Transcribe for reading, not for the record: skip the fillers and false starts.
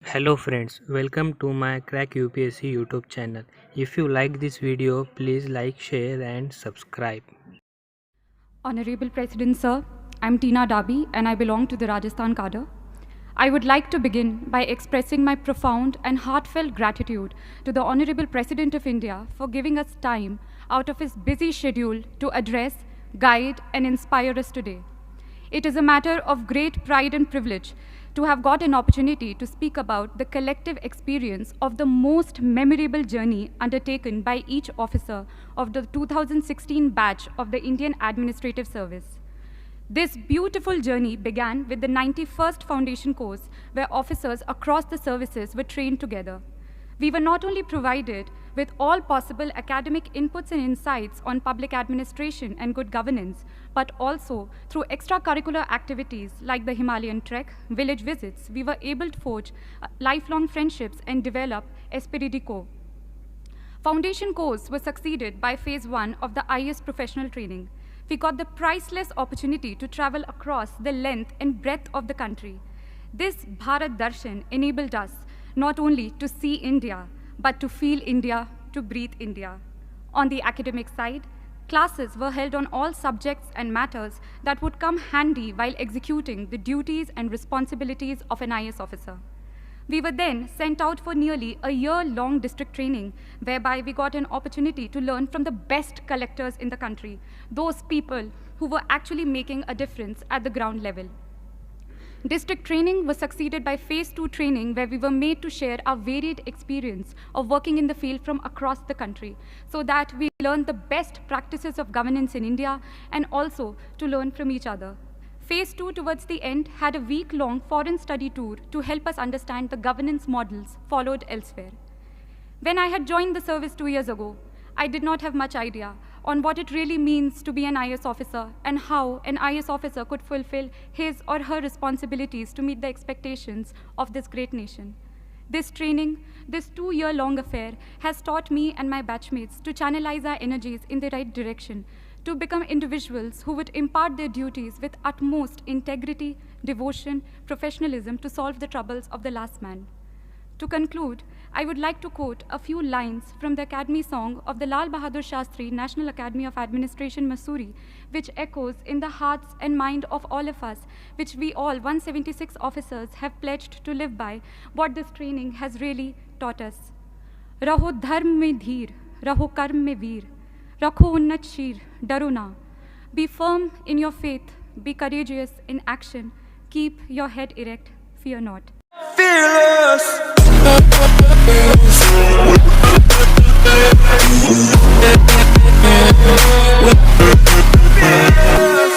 Hello friends, welcome to my Crack UPSC YouTube channel. If you like this video, please like, share and subscribe. Honorable President Sir, I'm Tina Dabi and I belong to the Rajasthan cadre. I would like to begin by expressing my profound and heartfelt gratitude to the Honorable President of India for giving us time out of his busy schedule to address, guide and inspire us today. It is a matter of great pride and privilege to have got an opportunity to speak about the collective experience of the most memorable journey undertaken by each officer of the 2016 batch of the Indian Administrative Service. This beautiful journey began with the 91st Foundation course, where officers across the services were trained together. We were not only provided with all possible academic inputs and insights on public administration and good governance, but also through extracurricular activities like the Himalayan trek, village visits, we were able to forge lifelong friendships and develop esprit de corps. Foundation course was succeeded by phase 1 of the IAS professional training. We got the priceless opportunity to travel across the length and breadth of the country. This Bharat Darshan enabled us not only to see India, but to feel India, to breathe India. On the academic side, classes were held on all subjects and matters that would come handy while executing the duties and responsibilities of an IAS officer. We were then sent out for nearly a year-long district training, whereby we got an opportunity to learn from the best collectors in the country, those people who were actually making a difference at the ground level. District training was succeeded by phase 2 training, where we were made to share our varied experience of working in the field from across the country, so that we learned the best practices of governance in India and also to learn from each other. Phase 2 towards the end had a week-long foreign study tour to help us understand the governance models followed elsewhere. When I had joined the service 2 years ago, I did not have much idea on what it really means to be an IAS officer and how an IAS officer could fulfill his or her responsibilities to meet the expectations of this great nation. This training, this 2-year-long affair, has taught me and my batchmates to channelize our energies in the right direction, to become individuals who would impart their duties with utmost integrity, devotion, professionalism to solve the troubles of the last man. To conclude, I would like to quote a few lines from the Academy song of the Lal Bahadur Shastri National Academy of Administration, Mussoorie, which echoes in the hearts and mind of all of us, which we all 176 officers have pledged to live by, what this training has really taught us. Raho dharm mein dheer, raho karm mein veer, rakho unnat sheer, daro na. Be firm in your faith, be courageous in action, keep your head erect, fear not. Fearless.